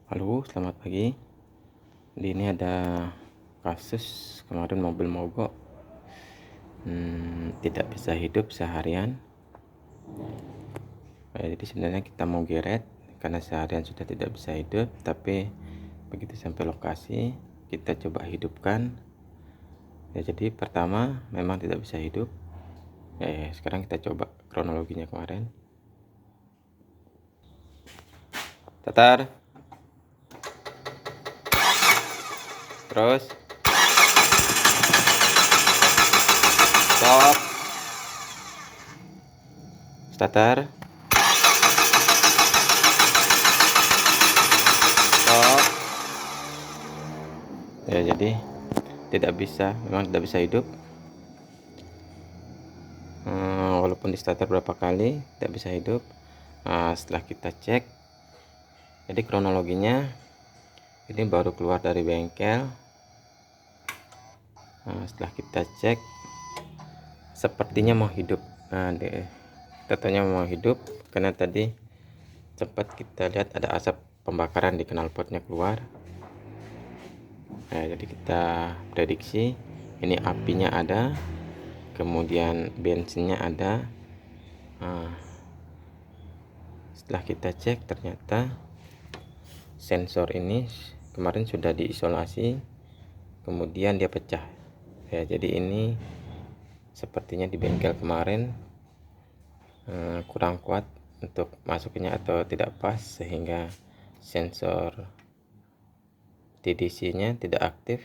Halo, selamat pagi. Di ini ada kasus kemarin mobil mogok, tidak bisa hidup seharian. Jadi sebenarnya kita mau geret karena seharian sudah tidak bisa hidup, tapi begitu sampai lokasi kita coba hidupkan. Jadi pertama memang tidak bisa hidup. Sekarang kita coba kronologinya kemarin. Tatar. Terus stop. Starter. Stop. Jadi tidak bisa, memang tidak bisa hidup. Walaupun di starter berapa kali tidak bisa hidup. Setelah kita cek, jadi kronologinya ini baru keluar dari bengkel. Setelah kita cek, sepertinya mau hidup. Katanya mau hidup karena tadi sempat kita lihat ada asap pembakaran di knalpotnya keluar. Jadi kita prediksi ini apinya ada, kemudian bensinnya ada. Setelah kita cek, ternyata sensor ini kemarin sudah diisolasi, kemudian dia pecah. Jadi ini sepertinya di bengkel kemarin kurang kuat untuk masuknya atau tidak pas, sehingga sensor TDC nya tidak aktif.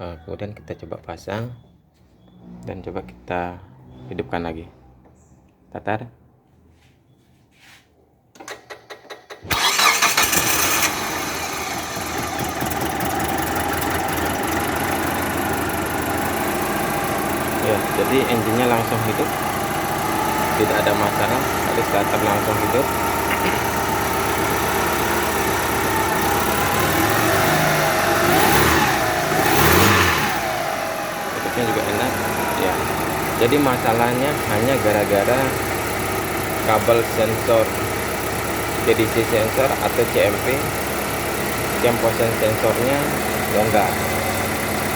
Kemudian kita coba pasang dan coba kita hidupkan lagi. Tatar. Jadi engine-nya langsung hidup, tidak ada masalah. Tadi starter langsung hidup. Hidupnya juga enak ya. Jadi masalahnya hanya gara-gara kabel sensor DDC sensor atau CMP, jam position sensornya longgar,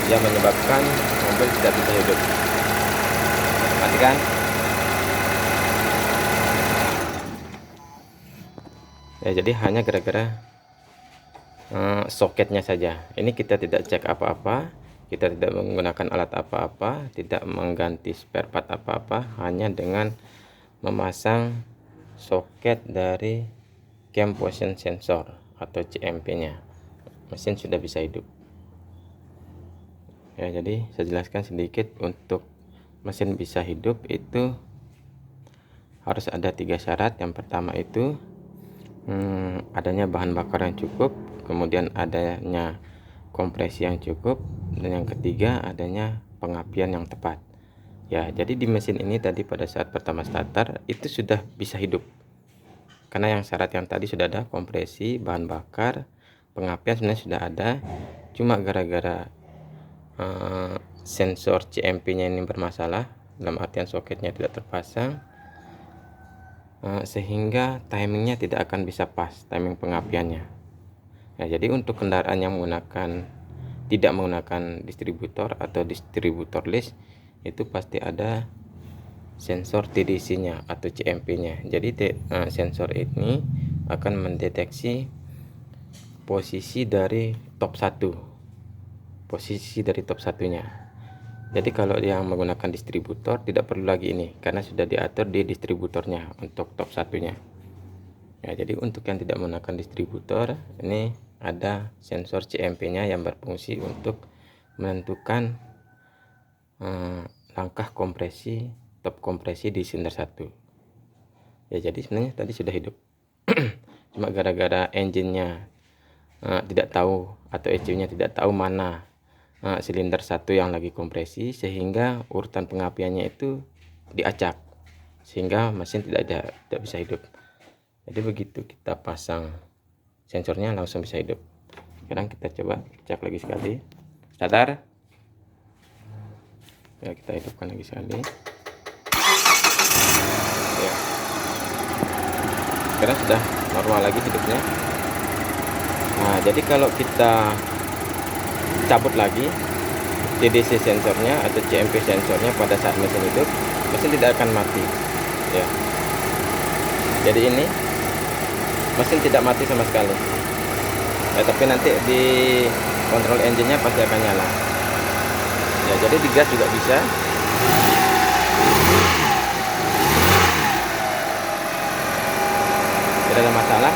yang menyebabkan mobil tidak bisa hidup. Matikan. Jadi hanya gara-gara soketnya saja. Ini kita tidak cek apa-apa, kita tidak menggunakan alat apa-apa, tidak mengganti spare part apa-apa, hanya dengan memasang soket dari cam position sensor atau CMP nya, mesin sudah bisa hidup. Jadi saya jelaskan sedikit. Untuk mesin bisa hidup itu harus ada 3 syarat. Yang pertama itu adanya bahan bakar yang cukup, kemudian adanya kompresi yang cukup, dan yang ketiga adanya pengapian yang tepat. Jadi di mesin ini tadi pada saat pertama starter itu sudah bisa hidup, karena yang syarat yang tadi sudah ada, kompresi, bahan bakar, pengapian sebenarnya sudah ada. Cuma gara-gara sensor CMP nya ini bermasalah, dalam artian soketnya tidak terpasang, sehingga timingnya tidak akan bisa pas, timing pengapiannya. Jadi untuk kendaraan yang tidak menggunakan distributor atau distributor list, itu pasti ada sensor TDC nya atau CMP nya. Jadi sensor ini akan mendeteksi posisi dari top 1, posisi dari top satunya. Jadi kalau dia menggunakan distributor tidak perlu lagi ini, karena sudah diatur di distributornya untuk top satunya. Jadi untuk yang tidak menggunakan distributor, ini ada sensor CMP nya yang berfungsi untuk menentukan langkah kompresi, top kompresi di silinder 1. Jadi sebenarnya tadi sudah hidup. Cuma gara-gara engine-nya tidak tahu, atau ECU-nya tidak tahu mana silinder 1 yang lagi kompresi, sehingga urutan pengapiannya itu diacak, sehingga mesin tidak bisa hidup. Jadi begitu kita pasang sensornya langsung bisa hidup. Sekarang kita coba cek lagi sekali. Starter. Kita hidupkan lagi sekali. sekarang sudah normal lagi hidupnya. Nah, jadi kalau kita cabut lagi TDC sensornya atau CMP sensornya pada saat mesin hidup, mesin tidak akan mati ya. Jadi ini mesin tidak mati sama sekali ya, tapi nanti di kontrol engine-nya pasti akan nyala ya. Jadi digas juga bisa, tidak ada masalah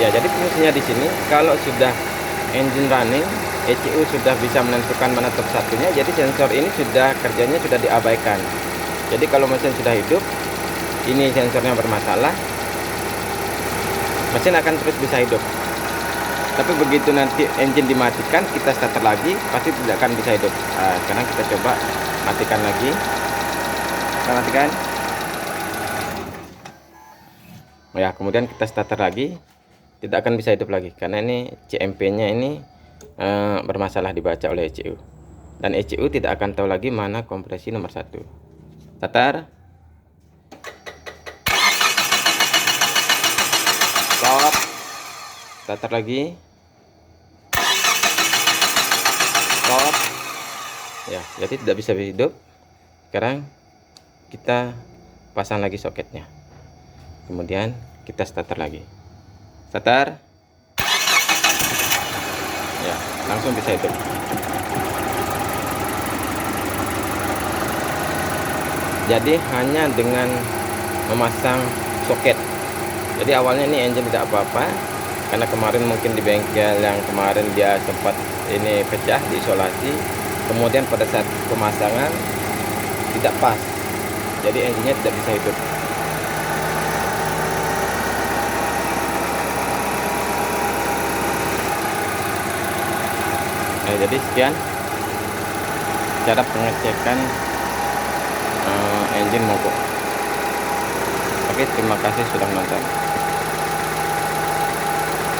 ya. Jadi fungsinya di sini kalau sudah engine running, ECU sudah bisa menentukan mana top satunya, jadi sensor ini sudah kerjanya sudah diabaikan. Jadi kalau mesin sudah hidup, ini sensornya bermasalah, mesin akan terus bisa hidup. Tapi begitu nanti engine dimatikan, kita starter lagi, pasti tidak akan bisa hidup. Nah, sekarang kita coba matikan lagi. Kita matikan. Ya, kemudian kita starter lagi, tidak akan bisa hidup lagi karena ini CMP-nya ini bermasalah dibaca oleh ECU, dan ECU tidak akan tahu lagi mana kompresi nomor 1. Starter, stop, starter lagi, stop ya. Jadi tidak bisa hidup. Sekarang kita pasang lagi soketnya, kemudian kita starter lagi. Starter ya, langsung bisa hidup. Jadi hanya dengan memasang soket. Jadi awalnya ini engine tidak apa-apa, karena kemarin mungkin di bengkel yang kemarin dia sempat ini pecah, diisolasi, kemudian pada saat pemasangan tidak pas, jadi engine-nya tidak bisa hidup. Nah, jadi sekian cara pengecekan engine mogok. Oke, terima kasih sudah menonton.